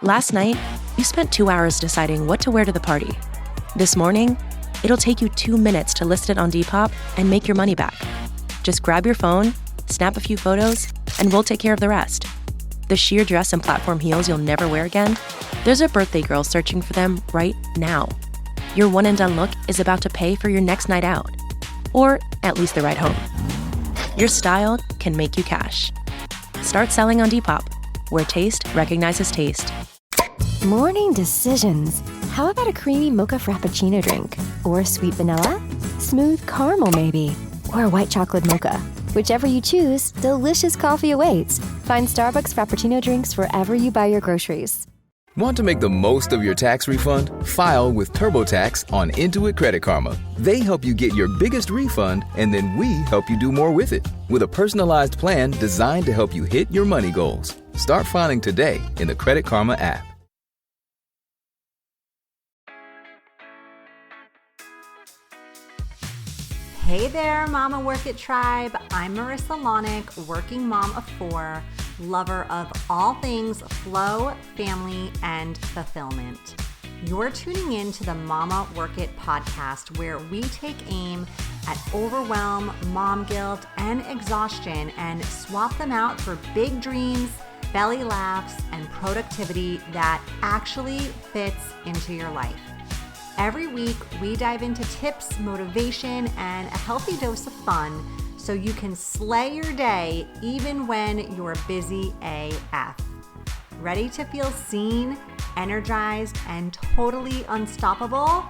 Last night, you spent 2 hours deciding what to wear to the party. This morning, it'll take you 2 minutes to list it on Depop and make your money back. Just grab your phone, snap a few photos, and we'll take care of the rest. The sheer dress and platform heels you'll never wear again? There's a birthday girl searching for them right now. Your one and done look is about to pay for your next night out. Or at least the ride home. Your style can make you cash. Start selling on Depop, where taste recognizes taste. Morning decisions. How about a creamy mocha frappuccino drink? Or sweet vanilla? Smooth caramel maybe? Or a white chocolate mocha? Whichever you choose, delicious coffee awaits. Find Starbucks Frappuccino drinks wherever you buy your groceries. Want to make the most of your tax refund? File with TurboTax on Intuit Credit Karma. They help you get your biggest refund, and then we help you do more with it. With a personalized plan designed to help you hit your money goals. Start filing today in the Credit Karma app. Hey there, Mama Work It Tribe. I'm Marissa Lonick, working mom of 4, lover of all things flow, family, and fulfillment. You're tuning in to the Mama Work It podcast, where we take aim at overwhelm, mom guilt, and exhaustion and swap them out for big dreams, belly laughs, and productivity that actually fits into your life. Every week, we dive into tips, motivation, and a healthy dose of fun so you can slay your day even when you're busy AF. Ready to feel seen, energized, and totally unstoppable?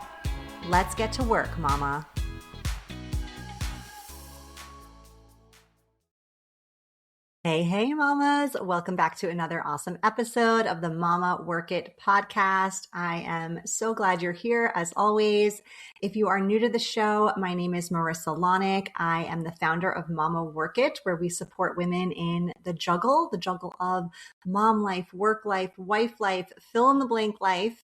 Let's get to work, mama. Hey, mamas. Welcome back to another awesome episode of the Mama Work It podcast. I am so glad you're here as always. If you are new to the show, my name is Marissa Lonick. I am the founder of Mama Work It, where we support women in the juggle of mom life, work life, wife life, fill in the blank life.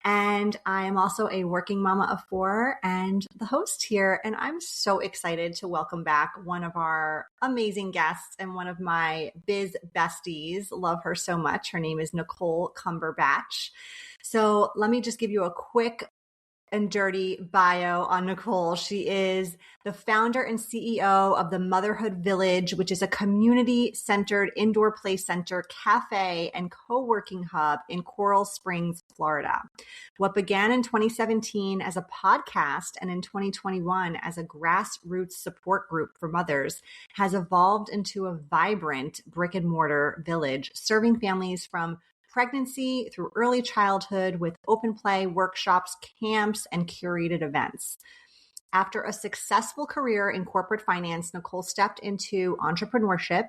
And I am also a working mama of 4 and the host here. And I'm so excited to welcome back one of our amazing guests and one of my biz besties. Love her so much. Her name is Nicole Cumberbatch. So let me just give you a quick and dirty bio on Nicole. She is the founder and CEO of the Motherhood Village, which is a community-centered indoor play center, cafe, and co-working hub in Coral Springs, Florida. What began in 2017 as a podcast and in 2021 as a grassroots support group for mothers has evolved into a vibrant brick-and-mortar village, serving families from pregnancy through early childhood with open play, workshops, camps, and curated events. After a successful career in corporate finance, Nicole stepped into entrepreneurship,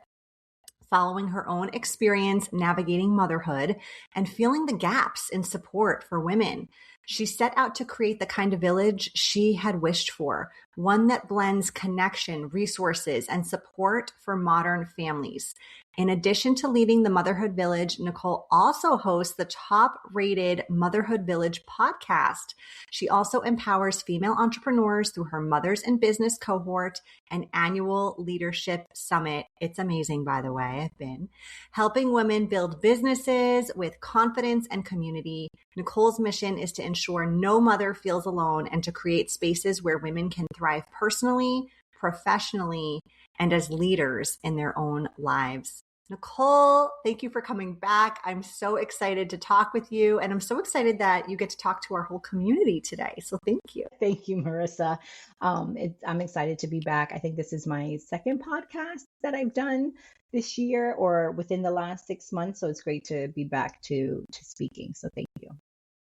following her own experience navigating motherhood and feeling the gaps in support for women. She set out to create the kind of village she had wished for, one that blends connection, resources, and support for modern families. In addition to leading the Motherhood Village, Nicole also hosts the top-rated Motherhood Village podcast. She also empowers female entrepreneurs through her Mothers in Business cohort and annual leadership summit. It's amazing, by the way. I've been helping women build businesses with confidence and community. Nicole's mission is to ensure no mother feels alone and to create spaces where women can thrive personally, professionally, and as leaders in their own lives. Nicole, thank you for coming back. I'm so excited to talk with you, and I'm so excited that you get to talk to our whole community today. So thank you. Thank you, Marissa. I'm excited to be back. I think this is my second podcast that I've done this year or within the last 6 months. So it's great to be back to speaking. So thank you.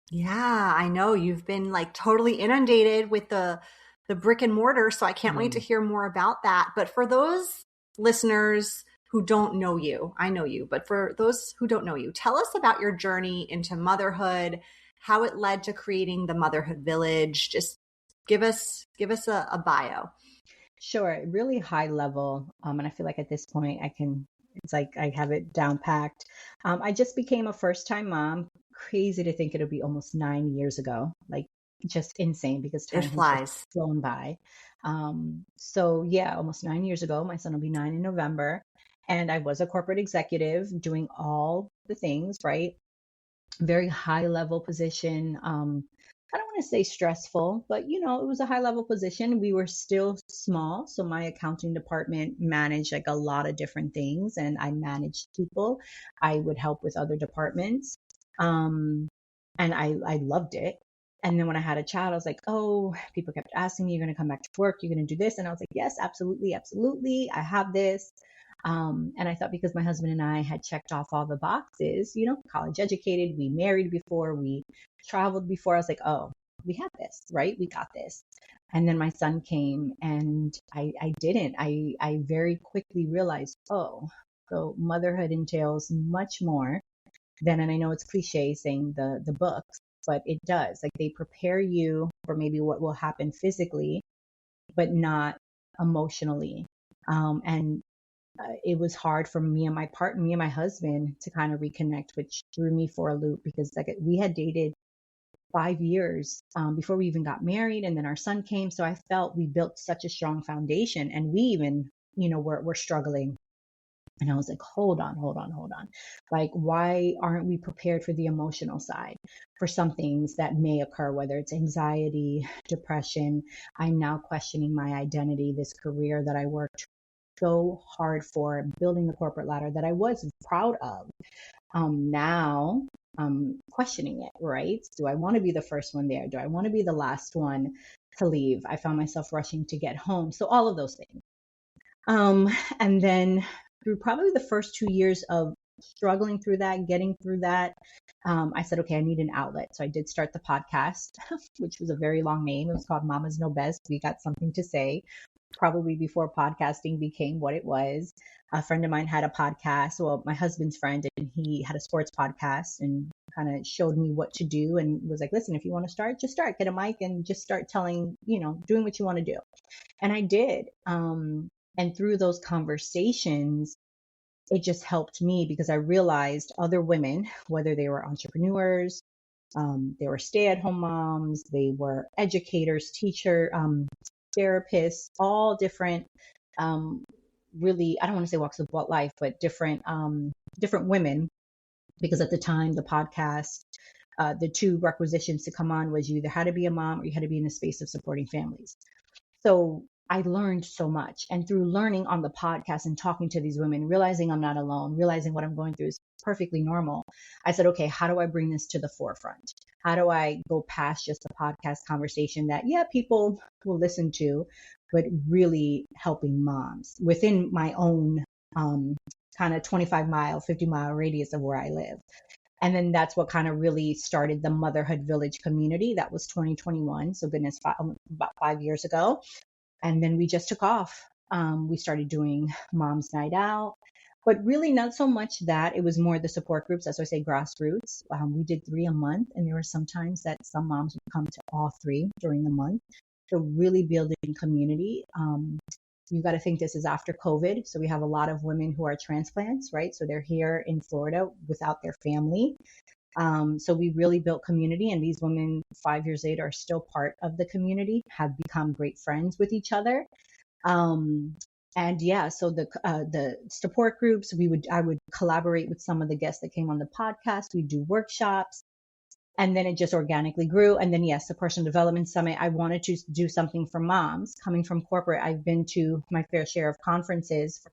Yeah, I know you've been like totally inundated with the brick and mortar. So I can't wait to hear more about that. But for those listeners who don't know you, I know you, but for those who don't know you, tell us about your journey into motherhood, how it led to creating the Motherhood Village. Just give us a bio. Sure. Really high level. And I feel like at this point it's like I have it down packed. I just became a first-time mom. Crazy to think it'll be almost 9 years ago. Like just insane because time has flown by. So yeah, almost 9 years ago, my son will be 9 in November. And I was a corporate executive doing all the things, right? very high level position. I don't want to say stressful, but it was a high level position. We were still small. So my accounting department managed like a lot of different things, and I managed people. I would help with other departments. Um, and I loved it. And then when I had a child, I was like, oh, people kept asking me, you're going to come back to work, you're going to do this. And I was like, yes, absolutely, absolutely. I have this. And I thought because my husband and I had checked off all the boxes, college educated, we married before, we traveled before, I was like, oh, we have this, right? We got this. And then my son came and I didn't. I very quickly realized, oh, so motherhood entails much more than, and I know it's cliche saying the books, but it does. Like they prepare you for maybe what will happen physically, but not emotionally. And it was hard for me and my husband to kind of reconnect, which threw me for a loop because like we had dated 5 years before we even got married, and then our son came. So I felt we built such a strong foundation, and we even, were struggling. And I was like, hold on. Like, why aren't we prepared for the emotional side for some things that may occur, whether it's anxiety, depression? I'm now questioning my identity, this career that I worked so hard for, building the corporate ladder that I was proud of. Now I'm questioning it, right? Do I want to be the first one there? Do I want to be the last one to leave? I found myself rushing to get home. So all of those things. And then through probably the first 2 years of struggling through that, getting through that, I said, okay, I need an outlet. So I did start the podcast, which was a very long name. It was called Mamas Know Best. We got something to say, probably before podcasting became what it was. A friend of mine had a podcast, well, my husband's friend, and he had a sports podcast and kind of showed me what to do and was like, listen, if you want to start, just start, get a mic and just start telling, doing what you want to do. And I did. And through those conversations, it just helped me because I realized other women, whether they were entrepreneurs, they were stay-at-home moms, they were educators, teacher, therapists, all different, really, I don't want to say walks of life, but different women. Because at the time, the podcast, the two requisitions to come on was you either had to be a mom or you had to be in the space of supporting families. So I learned so much. And through learning on the podcast and talking to these women, realizing I'm not alone, realizing what I'm going through is perfectly normal, I said, okay, how do I bring this to the forefront? How do I go past just a podcast conversation that, yeah, people will listen to, but really helping moms within my own kind of 25-mile, 50-mile radius of where I live. And then that's what kind of really started the Motherhood Village community. That was 2021. So goodness, about 5 years ago. And then we just took off. We started doing Mom's Night Out, but really not so much that. It was more the support groups, as I say, grassroots. We did 3 a month, and there were some times that some moms would come to all 3 during the month. So really building community. You got to think this is after COVID. So we have a lot of women who are transplants, right? So they're here in Florida without their family. So we really built community, and these women 5 years later are still part of the community, have become great friends with each other. And yeah, so the support groups, I would collaborate with some of the guests that came on the podcast. We do workshops, and then it just organically grew. And then yes, the Personal Development Summit, I wanted to do something for moms. Coming from corporate, I've been to my fair share of conferences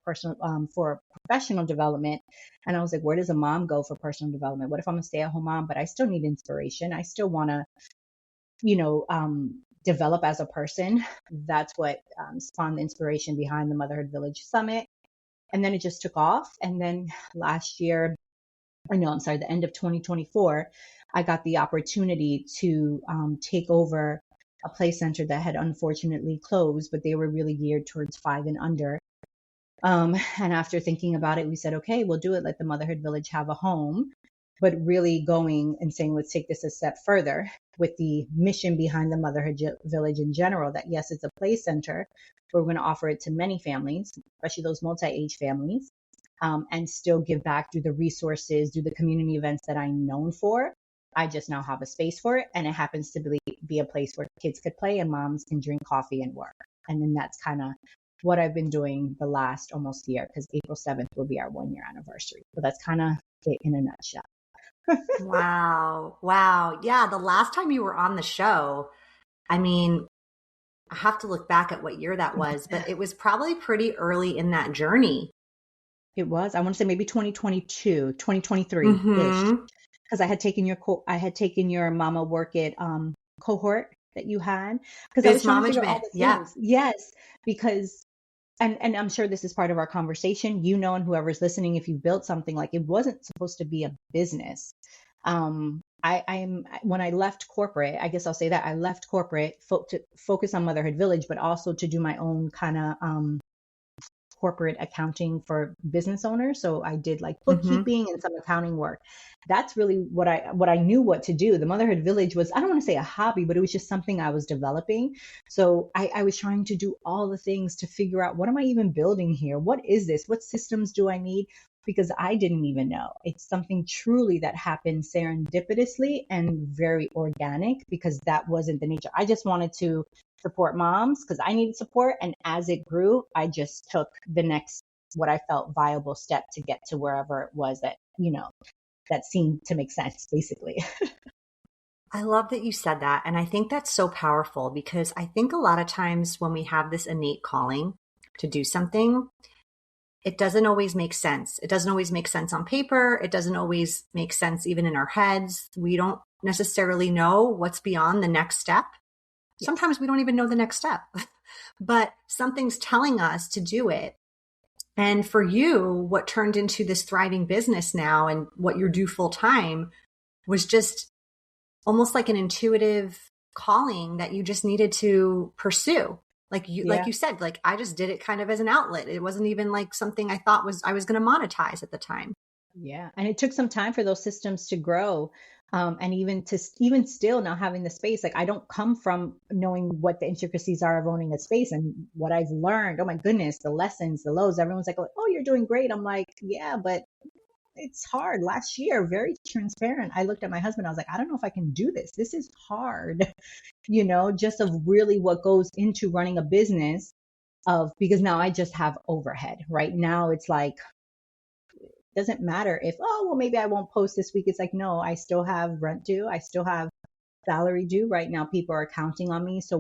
for professional development. And I was like, where does a mom go for personal development? What if I'm a stay-at-home mom, but I still need inspiration? I still want to, develop as a person. That's what spawned the inspiration behind the Motherhood Village Summit. And then it just took off. And then the end of 2024, I got the opportunity to take over a play center that had unfortunately closed, but they were really geared towards 5 and under. And after thinking about it, we said, okay, we'll do it. Let the Motherhood Village have a home, but really going and saying, let's take this a step further with the mission behind the Motherhood Village in general, that yes, it's a play center, but we're going to offer it to many families, especially those multi-age families, and still give back through the resources, through the community events that I'm known for. I just now have a space for it, and it happens to be a place where kids could play and moms can drink coffee and work. And then that's kind of what I've been doing the last almost year, because April 7th will be our 1-year anniversary. So that's kind of it in a nutshell. Wow. Wow. Yeah. The last time you were on the show, I mean, I have to look back at what year that was, but it was probably pretty early in that journey. It was, I want to say maybe 2022, 2023-ish. Mm-hmm. Because I had taken your Mama Work It cohort that you had, because I was Biz trying to figure out management. all the Yeah. things. Yes, because and I'm sure this is part of our conversation. You know, and whoever's listening, if you built something, like, it wasn't supposed to be a business. I'm when I left corporate, I guess I'll say that I left corporate to focus on Motherhood Village, but also to do my own kind of corporate accounting for business owners. So I did like Mm-hmm. bookkeeping and some accounting work. That's really what I knew what to do. The Motherhood Village was, I don't want to say a hobby, but it was just something I was developing. So I was trying to do all the things to figure out, what am I even building here? What is this? What systems do I need? Because I didn't even know. It's something truly that happened serendipitously and very organic, because that wasn't the nature. I just wanted to support moms because I needed support. And as it grew, I just took the next, what I felt viable step to get to wherever it was that, that seemed to make sense, basically. I love that you said that. And I think that's so powerful, because I think a lot of times when we have this innate calling to do something, it doesn't always make sense. It doesn't always make sense on paper. It doesn't always make sense even in our heads. We don't necessarily know what's beyond the next step. Sometimes we don't even know the next step, but something's telling us to do it. And for you, what turned into this thriving business now and what you do full time was just almost like an intuitive calling that you just needed to pursue. Like you said, like, I just did it kind of as an outlet. It wasn't even like something I thought I was going to monetize at the time. Yeah. And it took some time for those systems to grow. And even still now having the space, like, I don't come from knowing what the intricacies are of owning a space, and what I've learned. Oh my goodness, the lessons, the lows, everyone's like, oh, you're doing great. I'm like, yeah, but it's hard. Last year, very transparent, I looked at my husband. I was like, I don't know if I can do this. This is hard, just of really what goes into running a business, because now I just have overhead. Right now, it's like, doesn't matter if, oh, well, maybe I won't post this week. It's like, no, I still have rent due. I still have salary due. Right now, people are counting on me. So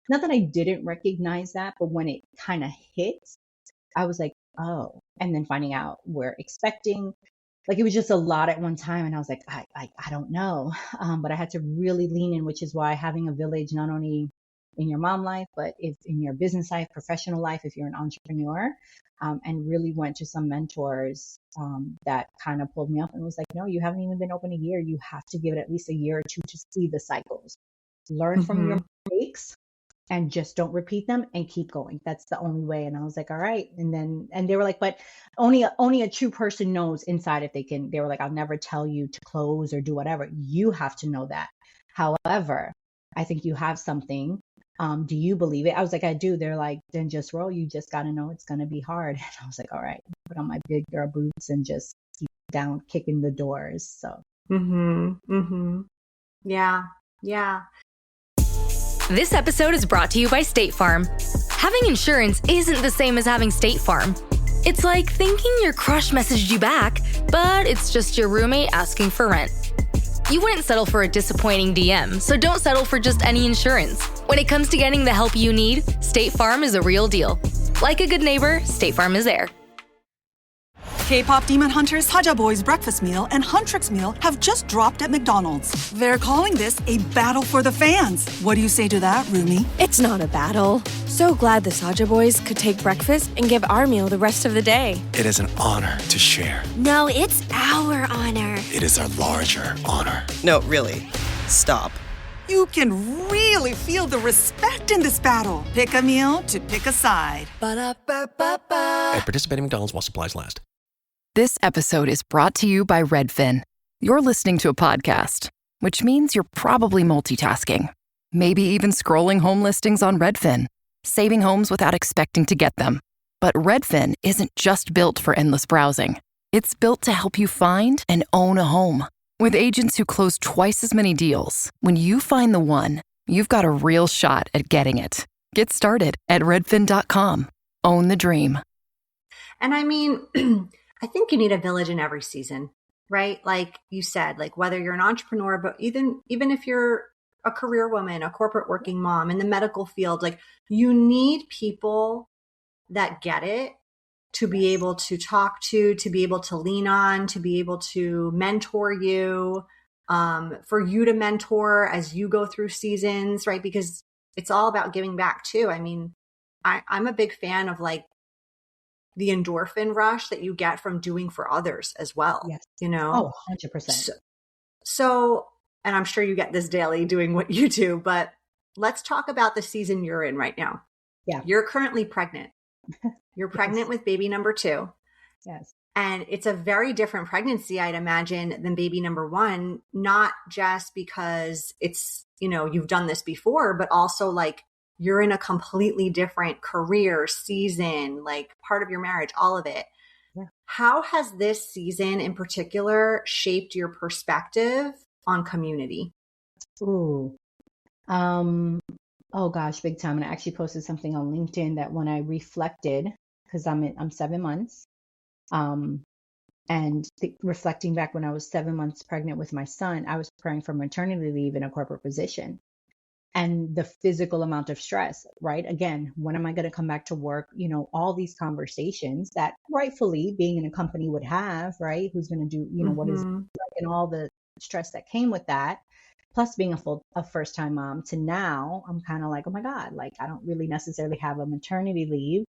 not that I didn't recognize that, but when it kind of hits, I was like, oh, and then finding out we're expecting, like, it was just a lot at one time. And I was like, I don't know. But I had to really lean in, which is why having a village, not only in your mom life, but if in your business life, professional life, if you're an entrepreneur, and really went to some mentors that kind of pulled me up and was like, no, you haven't even been open a year. You have to give it at least a year or two to see the cycles. Learn from your mistakes and just don't repeat them and keep going. That's the only way. And I was like, all right. And they were like, but only a true person knows inside if they can. They were like, I'll never tell you to close or do whatever. You have to know that. However, I think you have something. Do you believe it? I was like, I do. They're like, then just roll. You just got to know it's going to be hard. And I was like, all right, put on my big girl boots and just keep down, kicking the doors. So. Yeah. Yeah. This episode is brought to you by State Farm. Having insurance isn't the same as having State Farm. It's like thinking your crush messaged you back, but it's just your roommate asking for rent. You wouldn't settle for a disappointing DM, so don't settle for just any insurance. When it comes to getting the help you need, State Farm is a real deal. Like a good neighbor, State Farm is there. K-pop Demon Hunters Haja Boys Breakfast Meal and Huntrix Meal have just dropped at McDonald's. They're calling this a battle for the fans. What do you say to that, Rumi? It's not a battle. So glad the Saja Boys could take breakfast and give our meal the rest of the day. It is an honor to share. No, it's our honor. It is our larger honor. No, really. Stop. You can really feel the respect in this battle. Pick a meal to pick a side. Ba-da-ba-ba-ba. At participating McDonald's while supplies last. This episode is brought to you by Redfin. You're listening to a podcast, which means you're probably multitasking. Maybe even scrolling home listings on Redfin, saving homes without expecting to get them. But Redfin isn't just built for endless browsing. It's built to help you find and own a home. With agents who close twice as many deals, when you find the one, you've got a real shot at getting it. Get started at redfin.com. Own the dream. And I mean, I think you need a village in every season. right? Like you said, like whether you're an entrepreneur, but even if you're a career woman, a corporate working mom in the medical field, like you need people that get it to be able to talk to be able to lean on, to be able to mentor you, for you to mentor as you go through seasons, right? Because it's all about giving back too. I mean, I'm a big fan of like the endorphin rush that you get from doing for others as well. Yes. You know? Oh, 100%. So, and I'm sure you get this daily doing what you do, but let's talk about the season you're in right now. Yeah. You're currently pregnant. You're pregnant with baby number 2. Yes. And it's a very different pregnancy, I'd imagine, than baby number 1, not just because it's, you know, you've done this before, but also like you're in a completely different career season, like part of your marriage, all of it. Yeah. How has this season in particular shaped your perspective on community? Ooh. Oh gosh, big time. And I actually posted something on LinkedIn that when I reflected, because I'm 7 months, and reflecting back when I was 7 months pregnant with my son, I was preparing for maternity leave in a corporate position. And the physical amount of stress, right? Again, when am I going to come back to work? You know, all these conversations that rightfully being in a company would have, right? Who's going to do, you know, what is like, and all the stress that came with that. Plus being a first time mom to now, I'm kind of like, oh my God, like I don't really necessarily have a maternity leave,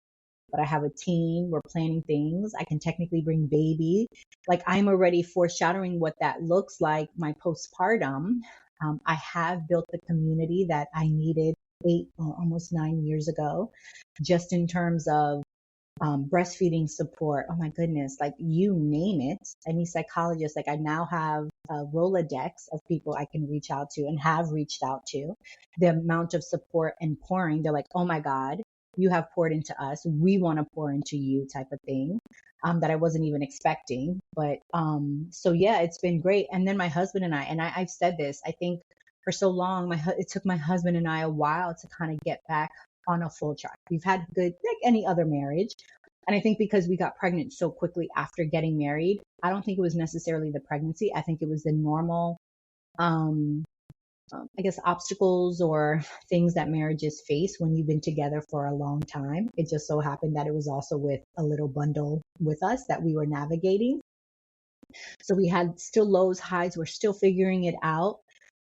but I have a team. We're planning things. I can technically bring baby. Like I'm already foreshadowing what that looks like, my postpartum. I have built the community that I needed 8 or almost 9 years ago, just in terms of breastfeeding support. Oh my goodness, like you name it. Any psychologist, like I now have a Rolodex of people I can reach out to and have reached out to. The amount of support and pouring, they're like, oh my God, you have poured into us. We want to pour into you type of thing. That I wasn't even expecting. But so yeah, it's been great. And then my husband and I've said this, I think for so long, it took my husband and I a while to kind of get back on a full track. We've had good, like any other marriage. And I think because we got pregnant so quickly after getting married, I don't think it was necessarily the pregnancy. I think it was the normal, I guess, obstacles or things that marriages face when you've been together for a long time. It just so happened that it was also with a little bundle with us that we were navigating. So we had still lows, highs, we're still figuring it out.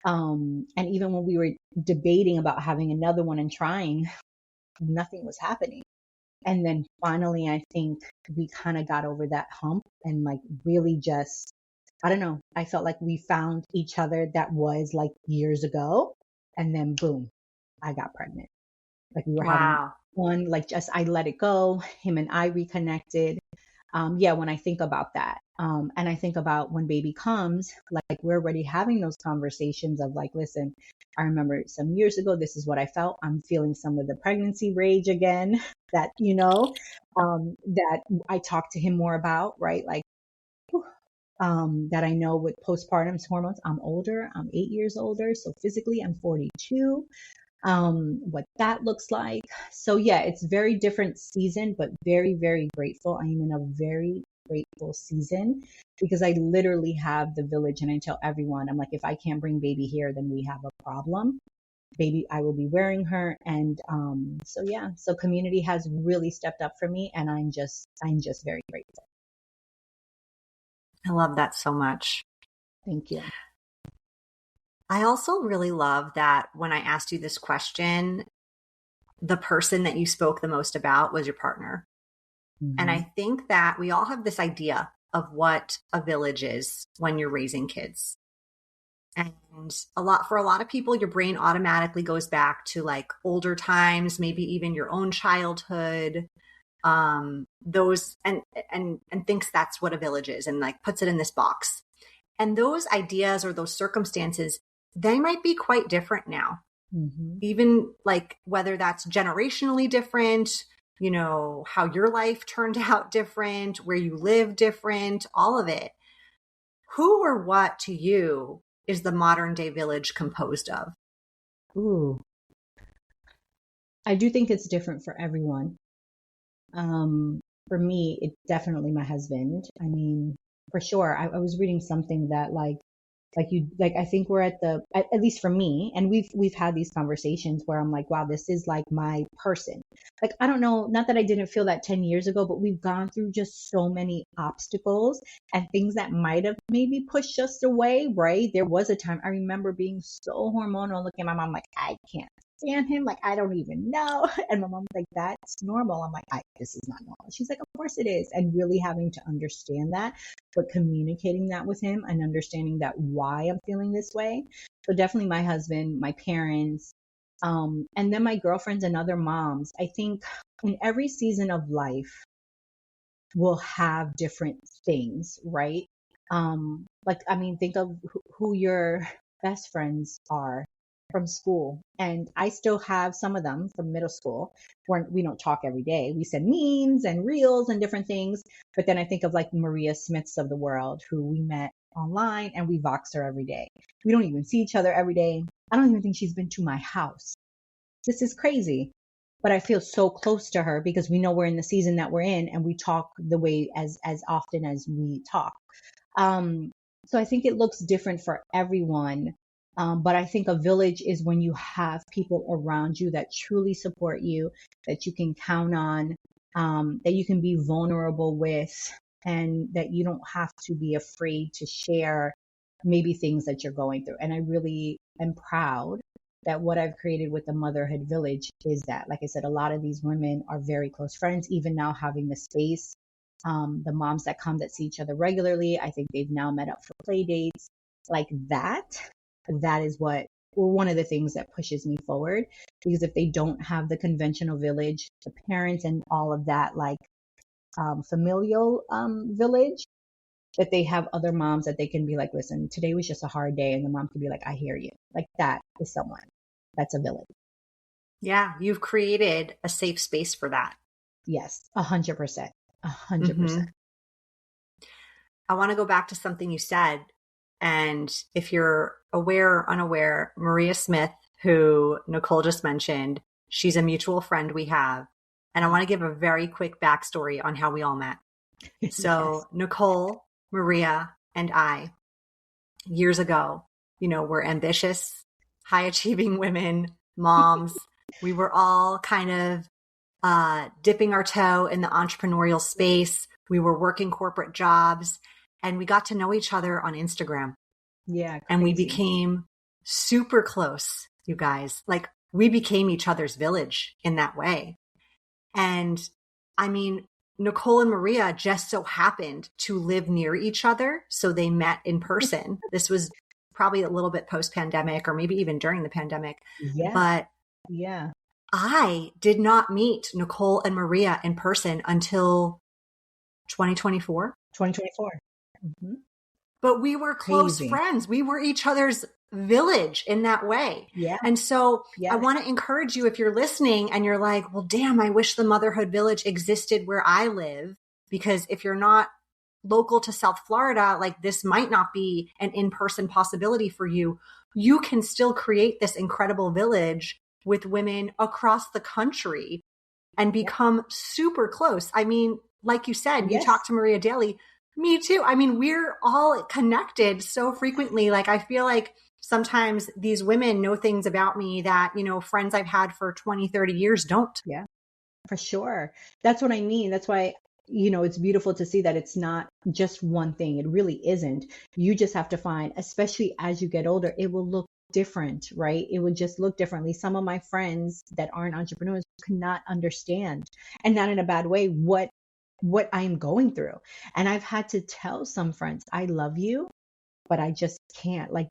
And even when we were debating about having another one and trying, nothing was happening. And then finally, I think we kind of got over that hump and like really just, I don't know, I felt like we found each other that was like years ago. And then boom, I got pregnant. Like we were having one, like just I let it go. Him and I reconnected. Yeah, when I think about that. And I think about when baby comes, like we're already having those conversations of like, listen, I remember some years ago, this is what I felt. I'm feeling some of the pregnancy rage again that, you know, that I talk to him more about, right? Like, that I know with postpartum hormones, I'm older, I'm 8 years older. So physically I'm 42. What that looks like. So yeah, it's very different season, but very, very grateful. I am in a very grateful season because I literally have the village and I tell everyone, I'm like, if I can't bring baby here, then we have a problem. Baby, I will be wearing her. And, so yeah, so community has really stepped up for me and I'm just very grateful. I love that so much. Thank you. I also really love that when I asked you this question, the person that you spoke the most about was your partner. Mm-hmm. And I think that we all have this idea of what a village is when you're raising kids. And for a lot of people, your brain automatically goes back to like older times, maybe even your own childhood, those and thinks that's what a village is and like puts it in this box. And those ideas or those circumstances, they might be quite different now. Mm-hmm. Even like whether that's generationally different, you know, how your life turned out different, where you live different, all of it. Who or what to you is the modern day village composed of? Ooh, I do think it's different for everyone. For me, it's definitely my husband. I mean, for sure. I was reading something that I think we're at least for me, and we've had these conversations where I'm like, wow, this is like my person. Like, I don't know, not that I didn't feel that 10 years ago, but we've gone through just so many obstacles and things that might have maybe pushed us away, right? There was a time I remember being so hormonal, looking at my mom like, I can't stand him. Like, I don't even know. And my mom's like, that's normal. I'm like, this is not normal. She's like, of course it is. And really having to understand that, but communicating that with him and understanding that why I'm feeling this way. So definitely my husband, my parents, and then my girlfriends and other moms. I think in every season of life, we'll have different things, right? Think of who your best friends are from school. And I still have some of them from middle school where we don't talk every day. We send memes and reels and different things. But then I think of like Maria Smiths of the world, who we met online and we Vox her every day. We don't even see each other every day. I don't even think she's been to my house. This is crazy. But I feel so close to her because we know we're in the season that we're in and we talk the way as often as we talk. So I think it looks different for everyone. But I think a village is when you have people around you that truly support you, that you can count on, that you can be vulnerable with, and that you don't have to be afraid to share maybe things that you're going through. And I really am proud that what I've created with the Motherhood Village is that, like I said, a lot of these women are very close friends, even now having the space. The moms that come that see each other regularly, I think they've now met up for play dates like that. That is one of the things that pushes me forward, because if they don't have the conventional village, the parents and all of that, like familial village, that they have other moms that they can be like, listen, today was just a hard day. And the mom can be like, I hear you. Like, that is someone. That's a village. Yeah. You've created a safe space for that. Yes. 100%. 100%. I want to go back to something you said. And if you're aware or unaware, Maria Smith, who Nicole just mentioned, she's a mutual friend we have. And I want to give a very quick backstory on how we all met. So yes. Nicole, Maria, and I, years ago, we're ambitious, high achieving women, moms. We were all kind of dipping our toe in the entrepreneurial space. We were working corporate jobs. And we got to know each other on Instagram. Yeah. Crazy. And we became super close, you guys. Like, we became each other's village in that way. And I mean, Nicole and Maria just so happened to live near each other. So they met in person. This was probably a little bit post-pandemic, or maybe even during the pandemic. Yeah. But yeah, I did not meet Nicole and Maria in person until 2024. 2024. Mm-hmm. But we were close Crazy. friends. We were each other's village in that way. Yeah. And so yeah. I want to encourage you, if you're listening and you're like, well, damn, I wish the Motherhood Village existed where I live. Because if you're not local to South Florida, like, this might not be an in-person possibility for you. You can still create this incredible village with women across the country and become super close. I mean, like you said, yes. you talk to Maria daily. Me too. I mean, we're all connected so frequently. Like, I feel like sometimes these women know things about me that, friends I've had for 20, 30 years don't. Yeah, for sure. That's what I mean. That's why, it's beautiful to see that it's not just one thing. It really isn't. You just have to find, especially as you get older, it will look different, right? It would just look differently. Some of my friends that aren't entrepreneurs could not understand, and not in a bad way, what I am going through. And I've had to tell some friends, I love you, but I just can't. Like,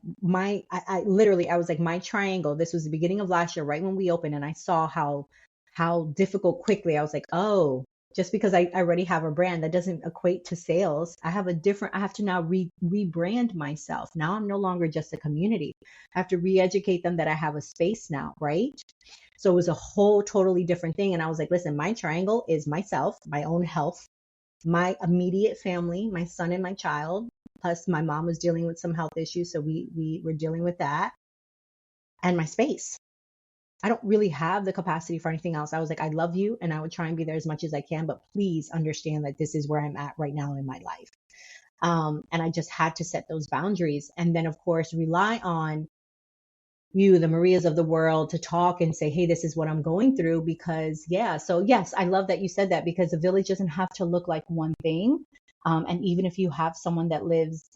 I literally, I was like, my triangle, this was the beginning of last year, right when we opened, and I saw how difficult quickly. I was like, oh, just because I already have a brand, that doesn't equate to sales. I have to now rebrand myself. Now I'm no longer just a community. I have to re-educate them that I have a space now, right? So it was a whole totally different thing. And I was like, listen, my triangle is myself, my own health, my immediate family, my son and my child, plus my mom was dealing with some health issues. So we were dealing with that, and my space. I don't really have the capacity for anything else. I was like, I love you, and I would try and be there as much as I can, but please understand that this is where I'm at right now in my life. And I just had to set those boundaries. And then, of course, rely on you, the Marias of the world, to talk and say, hey, this is what I'm going through. Because, yeah, so yes, I love that you said that, because the village doesn't have to look like one thing. And even if you have someone that lives,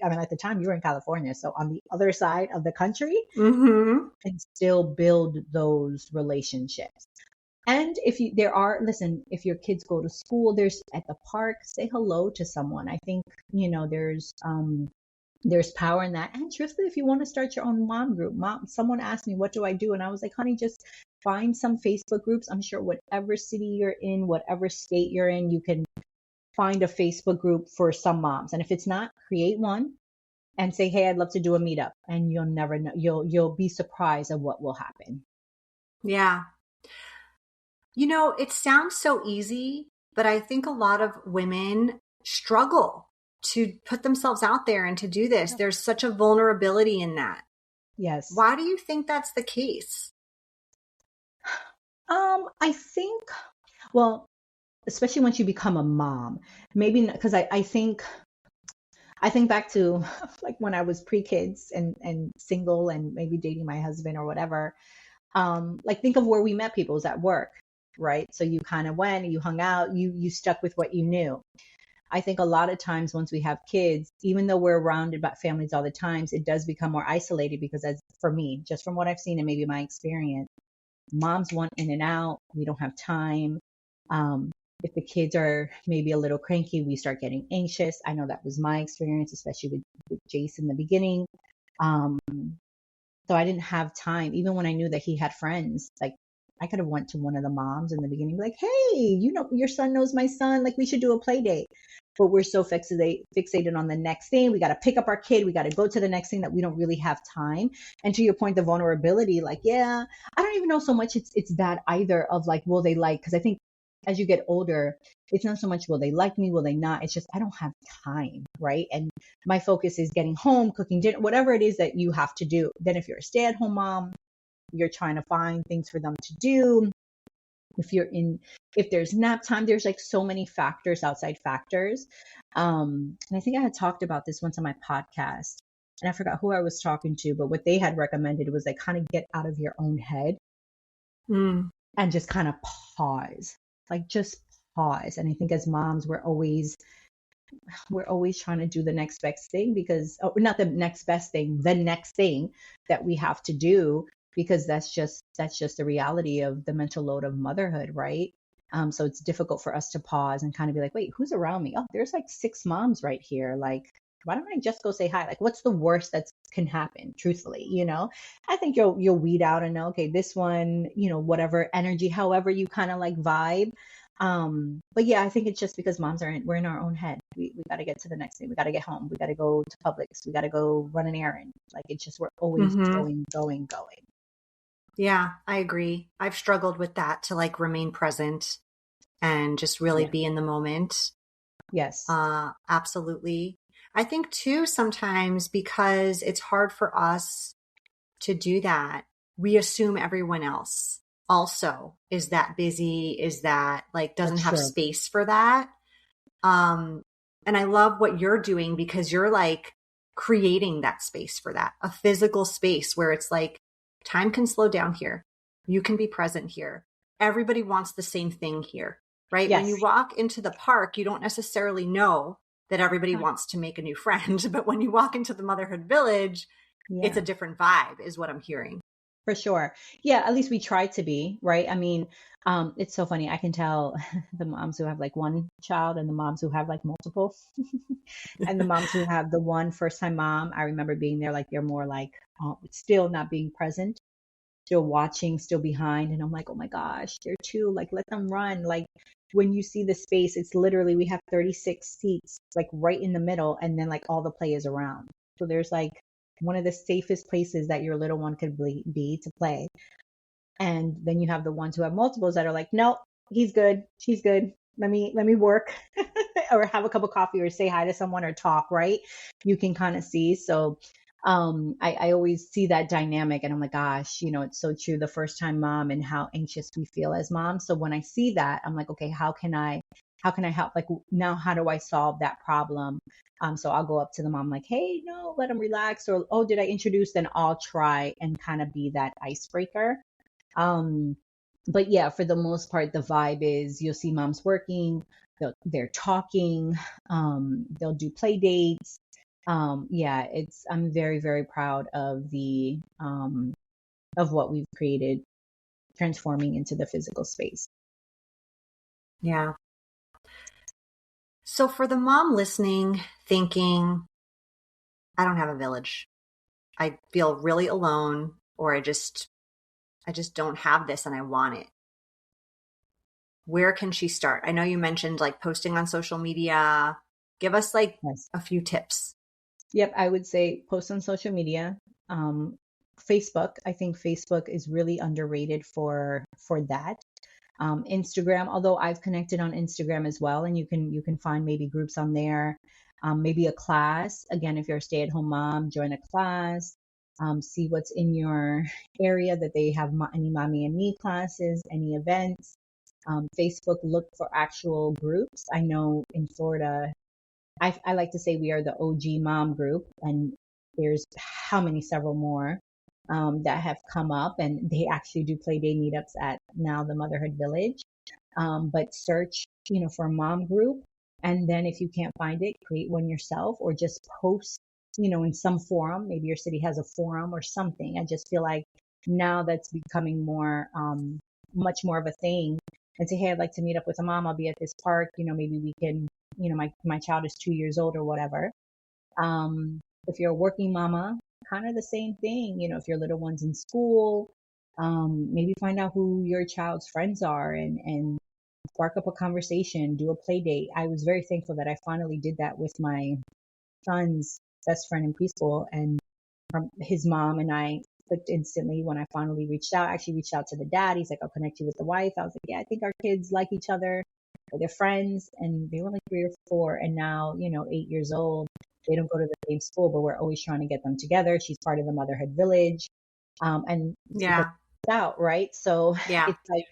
I mean, at the time you were in California, so on the other side of the country, and still build those relationships. And if if your kids go to school, there's at the park, say hello to someone. I think, there's power in that. And truthfully, if you want to start your own mom group, someone asked me, what do I do? And I was like, honey, just find some Facebook groups. I'm sure whatever city you're in, whatever state you're in, you can find a Facebook group for some moms. And if it's not, create one and say, hey, I'd love to do a meetup. And you'll never know. You'll be surprised at what will happen. Yeah. It sounds so easy, but I think a lot of women struggle to put themselves out there and to do this. There's such a vulnerability in that. Yes. Why do you think that's the case? I think, well, especially once you become a mom, maybe because I think back to like when I was pre-kids and single and maybe dating my husband or whatever. Like think of where we met people. It was at work, right? So you kind of went, you hung out, you stuck with what you knew. I think a lot of times once we have kids, even though we're surrounded by families all the times, it does become more isolated because, as for me, just from what I've seen and maybe my experience, moms want in and out. We don't have time. If the kids are maybe a little cranky, we start getting anxious. I know that was my experience, especially with Jason in the beginning. So I didn't have time, even when I knew that he had friends. Like I could have went to one of the moms in the beginning, like, hey, your son knows my son. Like we should do a play date. But we're so fixated on the next thing. We got to pick up our kid. We got to go to the next thing that we don't really have time. And to your point, the vulnerability, like, yeah, I don't even know so much it's that either of like, will they like, because I think as you get older, it's not so much will they like me, will they not? It's just I don't have time, right? And my focus is getting home, cooking dinner, whatever it is that you have to do. Then if you're a stay-at-home mom, you're trying to find things for them to do. If there's nap time, there's like so many factors, outside factors. And I think I had talked about this once on my podcast, and I forgot who I was talking to, but what they had recommended was like kind of get out of your own head and just kind of pause, like just pause. And I think as moms, we're always trying to do the next best thing not the next best thing, the next thing that we have to do, because that's just the reality of the mental load of motherhood, right? So it's difficult for us to pause and kind of be like, wait, who's around me? Oh, there's like 6 moms right here. Like, why don't I just go say hi? Like, what's the worst that can happen? Truthfully, I think you'll weed out and know, okay, this one, whatever energy, however you kind of like vibe. But yeah, I think it's just because moms we're in our own head. We got to get to the next thing. We got to get home. We got to go to Publix. We got to go run an errand. Like it's just, we're always going. Yeah, I agree. I've struggled with that, to like remain present and just really be in the moment. Yes. Absolutely. I think too, sometimes because it's hard for us to do that, we assume everyone else also is that busy, is that like doesn't have space for that. And I love what you're doing, because you're like creating that space for that, a physical space where it's like, time can slow down here. You can be present here. Everybody wants the same thing here, right? Yes. When you walk into the park, you don't necessarily know that everybody wants to make a new friend. But when you walk into the Motherhood Village, it's a different vibe, is what I'm hearing. For sure. Yeah, at least we try to be, right? I mean, it's so funny. I can tell the moms who have like one child and the moms who have like multiple and the moms who have the one first-time mom. I remember being there, like they're more like still not being present, still watching, still behind. And I'm like, oh my gosh, they're 2, like let them run. Like when you see the space, it's literally, we have 36 seats, like right in the middle. And then like all the play is around. So there's like one of the safest places that your little one could be to play. And then you have the ones who have multiples that are like, no, he's good. She's good. Let me work or have a cup of coffee or say hi to someone or talk, right? You can kind of see. So I always see that dynamic and I'm like, gosh, it's so true. The first time mom and how anxious we feel as moms. So when I see that, I'm like, okay, how can I how can I help? Like now, how do I solve that problem? So I'll go up to the mom like, hey, no, let them relax. Or, oh, did I introduce? Then I'll try and kind of be that icebreaker. But yeah, for the most part, the vibe is you'll see moms working, they're talking, they'll do play dates. Yeah, I'm very, very proud of of what we've created, transforming into the physical space. Yeah. So for the mom listening, thinking, I don't have a village. I feel really alone, or I just don't have this and I want it. Where can she start? I know you mentioned like posting on social media. Give us like a few tips. Yep, I would say post on social media. Facebook, I think Facebook is really underrated for that. Instagram, although I've connected on Instagram as well, and you can find maybe groups on there, maybe a class. Again, if you're a stay-at-home mom, join a class. See what's in your area that they have any mommy and me classes, any events. Facebook, look for actual groups. I know in Florida, I like to say we are the OG mom group, and there's several more that have come up, and they actually do play day meetups at now the Motherhood Village. But search, for a mom group, and then if you can't find it, create one yourself, or just post, in some forum. Maybe your city has a forum or something. I just feel like now that's becoming more, much more of a thing. And say, hey, I'd like to meet up with a mom. I'll be at this park. Maybe we can. My child is 2 years old or whatever. If you're a working mama, kind of the same thing. If your little one's in school, maybe find out who your child's friends are and spark up a conversation, do a play date. I was very thankful that I finally did that with my son's best friend in preschool, and from his mom and I clicked instantly when I finally reached out. I actually reached out to the dad. He's like, I'll connect you with the wife. I was like, yeah, I think our kids like each other. They're friends, and they were like 3 or 4, and now 8 years old. They don't go to the same school, but we're always trying to get them together. She's part of the Motherhood Village, and yeah, it's out, right? So yeah, it's like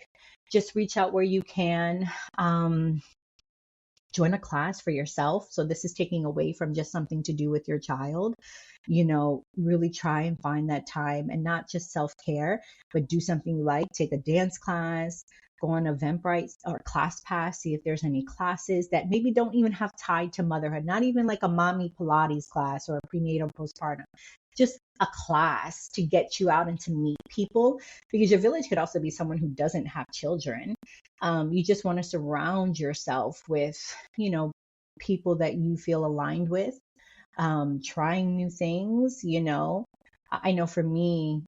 just reach out where you can. Join a class for yourself. So this is taking away from just something to do with your child. Really try and find that time, and not just self-care, but do something you like. Take a dance class, go on Eventbrite or ClassPass, see if there's any classes that maybe don't even have tied to motherhood, not even like a mommy Pilates class or a prenatal postpartum, just a class to get you out and to meet people, because your village could also be someone who doesn't have children. You just want to surround yourself with, people that you feel aligned with, trying new things. I know for me,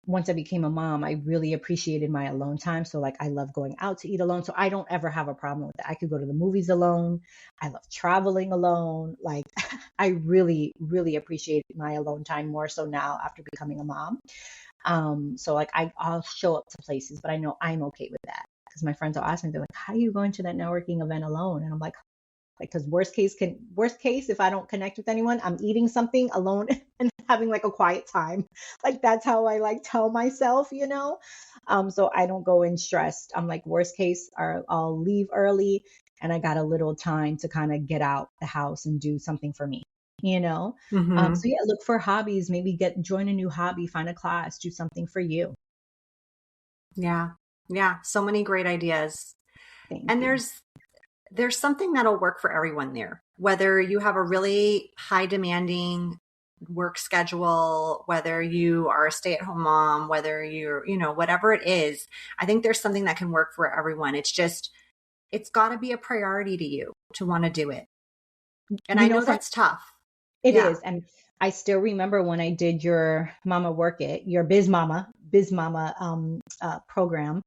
once I became a mom, I really appreciated my alone time. So like, I love going out to eat alone. So I don't ever have a problem with that. I could go to the movies alone. I love traveling alone. Like I really, really appreciate my alone time more so now after becoming a mom. So like I'll show up to places, but I know I'm okay with that, because my friends will ask me, they're like, how are you going to that networking event alone? And I'm like, because worst case, if I don't connect with anyone, I'm eating something alone and having like a quiet time. Like that's how I like tell myself, so I don't go in stressed. I'm like, worst case, I'll leave early and I got a little time to kind of get out the house and do something for me, Mm-hmm. So yeah, look for hobbies, maybe join a new hobby, find a class, do something for you. Yeah. Yeah. So many great ideas. Thank and you. There's something that'll work for everyone there, whether you have a really high demanding work schedule, whether you are a stay-at-home mom, whether you're, whatever it is. I think there's something that can work for everyone. It's got to be a priority to you to want to do it. And I know that's tough. It is. And I still remember when I did your Mama Work It, your Biz Mama program.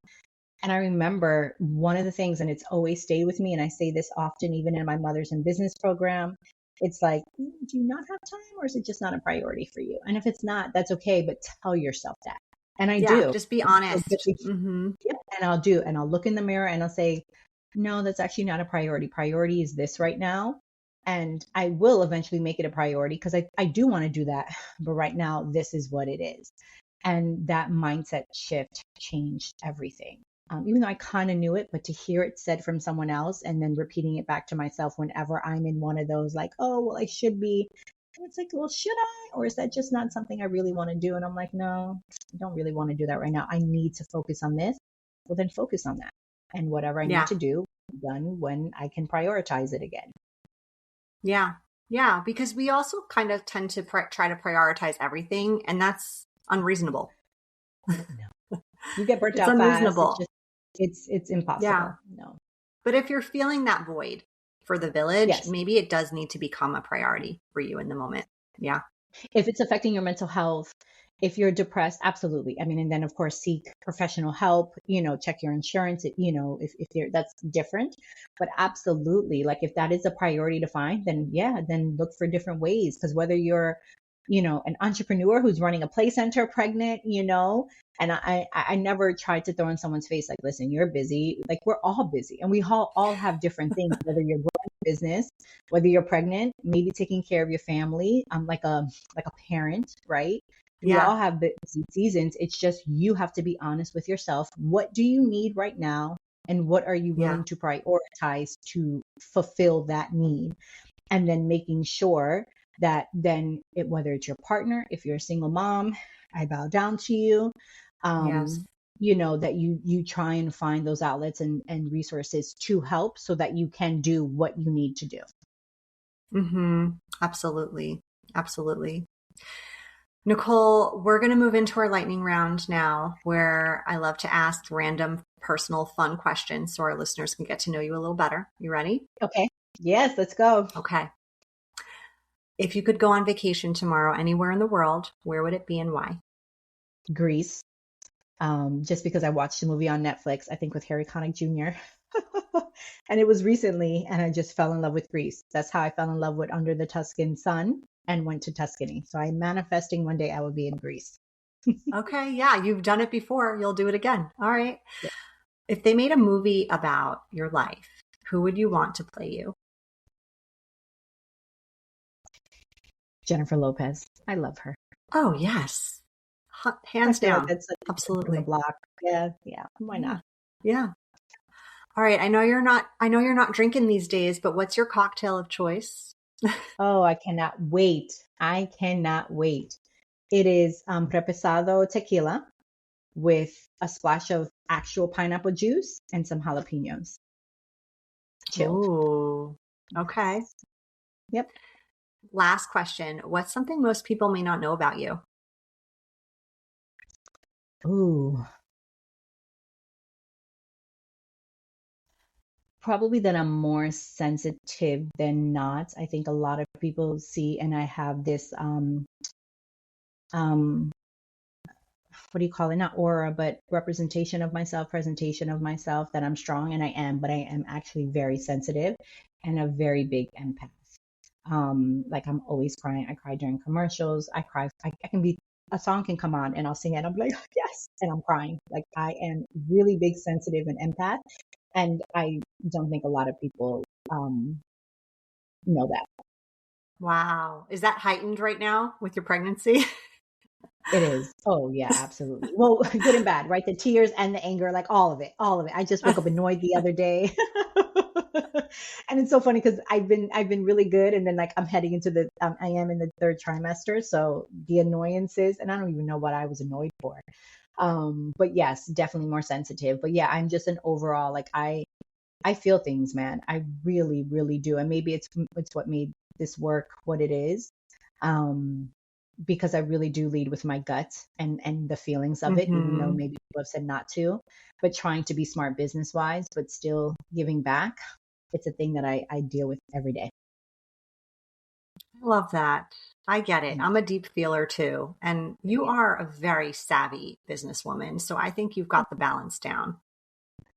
And I remember one of the things, and it's always stayed with me, and I say this often, even in my Mothers in Business program, it's like, do you not have time, or is it just not a priority for you? And if it's not, that's okay, but tell yourself that. And I do. Just be honest. Mm-hmm. Yeah, and I'll look in the mirror and I'll say, no, that's actually not a priority. Priority is this right now. And I will eventually make it a priority, because I do want to do that. But right now, this is what it is. And that mindset shift changed everything. even though I kind of knew it, but to hear it said from someone else and then repeating it back to myself whenever I'm in one of those like, oh, well, I should be. And it's like, well, should I? Or is that just not something I really want to do? And I'm like, no, I don't really want to do that right now. I need to focus on this. Well, then focus on that. And whatever I need to do, done when I can prioritize it again. Yeah. Yeah. Because we also kind of tend to try to prioritize everything, and that's unreasonable. No. You get burnt It's out unreasonable. fast. It's impossible. Yeah. No. But if you're feeling that void for the village, Yes. maybe it does need to become a priority for you in the moment. Yeah. If it's affecting your mental health, if you're depressed, absolutely. I mean, and then of course seek professional help, check your insurance, if you're, that's different, but absolutely. Like if that is a priority to find, then then look for different ways. Cause whether you're, an entrepreneur who's running a play center pregnant, and I never tried to throw in someone's face like, listen, you're busy. Like we're all busy and we all have different things, whether you're growing a business, whether you're pregnant, maybe taking care of your family. I'm like a parent, right? We all have busy seasons. It's just, you have to be honest with yourself. What do you need right now? And what are you willing to prioritize to fulfill that need? And then making sure that then whether it's your partner, if you're a single mom, I bow down to you. That you try and find those outlets and resources to help so that you can do what you need to do. Mm-hmm. Absolutely. Absolutely. Nicole, we're going to move into our lightning round now, where I love to ask random, personal, fun questions so our listeners can get to know you a little better. You ready? Okay. Yes, let's go. Okay. If you could go on vacation tomorrow anywhere in the world, where would it be and why? Greece. Just because I watched a movie on Netflix, I think with Harry Connick Jr. And it was recently, and I just fell in love with Greece. That's how I fell in love with Under the Tuscan Sun and went to Tuscany. So I'm manifesting one day I will be in Greece. Okay. Yeah. You've done it before. You'll do it again. All right. Yeah. If they made a movie about your life, who would you want to play you? Jennifer Lopez. I love her. Oh, yes. Hands down. Like absolutely. Block. Yeah. Why not? Yeah. All right. I know you're not drinking these days, but what's your cocktail of choice? Oh, I cannot wait. It is reposado tequila with a splash of actual pineapple juice and some jalapenos. Chilled. Ooh. Okay. Yep. Last question. What's something most people may not know about you? Ooh. Probably that I'm more sensitive than not. I think a lot of people see, and I have this, what do you call it? Not aura, but representation of myself, presentation of myself, that I'm strong, and I am, but I am actually very sensitive and a very big empath. Like I'm always crying. I cry during commercials. I cry. I can be, a song can come on and I'll sing it. I'm like, yes. And I'm crying. Like I am really big, sensitive and empath. And I don't think a lot of people, know that. Wow. Is that heightened right now with your pregnancy? It is. Oh yeah, absolutely. Well, good and bad, right? The tears and the anger, like all of it. I just woke up annoyed the other day. And it's so funny because I've been really good. And then like I'm heading into I am in the third trimester. So the annoyances, and I don't even know what I was annoyed for. But yes, definitely more sensitive. But yeah, I'm just an overall, like I feel things, man. I really, really do. And maybe it's what made this work what it is. Because I really do lead with my gut and the feelings of it, even though maybe people have said not to, but trying to be smart business wise, but still giving back. It's a thing that I deal with every day. I love that. I get it. I'm a deep feeler too. And you are a very savvy businesswoman. So I think you've got the balance down.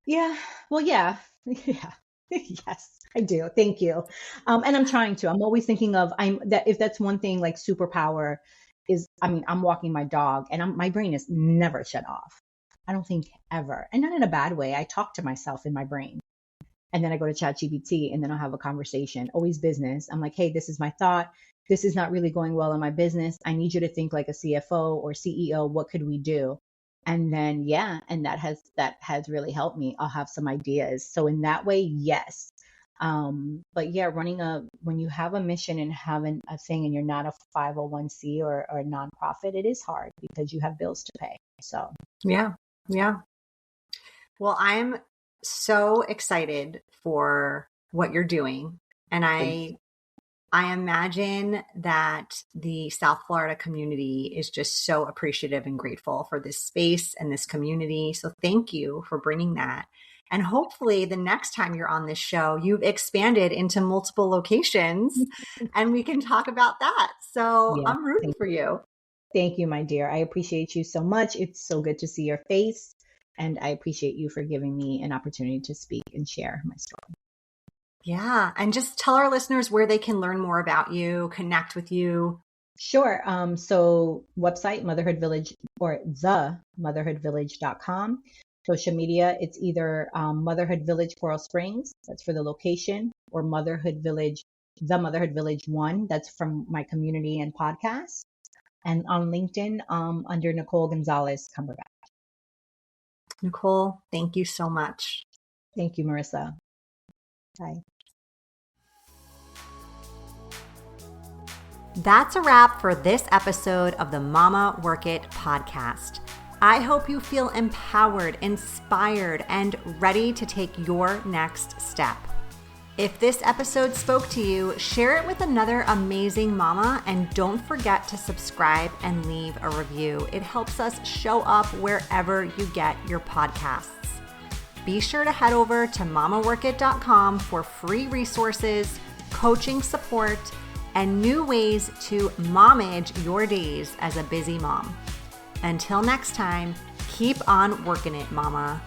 Yeah. Well, yeah. Yeah. Yes, I do. Thank you. And I'm trying to. I'm always thinking of if that's one thing, like superpower is, I mean, I'm walking my dog and my brain is never shut off. I don't think ever. And not in a bad way. I talk to myself in my brain. And then I go to ChatGPT and then I'll have a conversation, always business. I'm like, hey, this is my thought. This is not really going well in my business. I need you to think like a CFO or CEO. What could we do? And then, yeah, and that has really helped me. I'll have some ideas. So in that way, yes. But yeah, when you have a mission and having a thing and you're not a 501c or a nonprofit, it is hard because you have bills to pay. So yeah. Well, I'm so excited for what you're doing. And I imagine that the South Florida community is just so appreciative and grateful for this space and this community. So thank you for bringing that. And hopefully the next time you're on this show, you've expanded into multiple locations and we can talk about that. So yeah, I'm rooting for you. Thank you, my dear. I appreciate you so much. It's so good to see your face. And I appreciate you for giving me an opportunity to speak and share my story. Yeah. And just tell our listeners where they can learn more about you, connect with you. Sure. So website, Motherhood Village or themotherhoodvillage.com. Social media, it's either Motherhood Village Coral Springs, that's for the location, or Motherhood Village, the Motherhood Village 1, that's from my community and podcast. And on LinkedIn, under Nicole Gonzalez Cumberbatch. Nicole, thank you so much. Thank you, Marissa. Bye. That's a wrap for this episode of the Mama Work It podcast. I hope you feel empowered, inspired, and ready to take your next step. If this episode spoke to you, share it with another amazing mama, and don't forget to subscribe and leave a review. It helps us show up wherever you get your podcasts. Be sure to head over to mamaworkit.com for free resources, coaching support, and new ways to momage your days as a busy mom. Until next time, keep on working it, mama.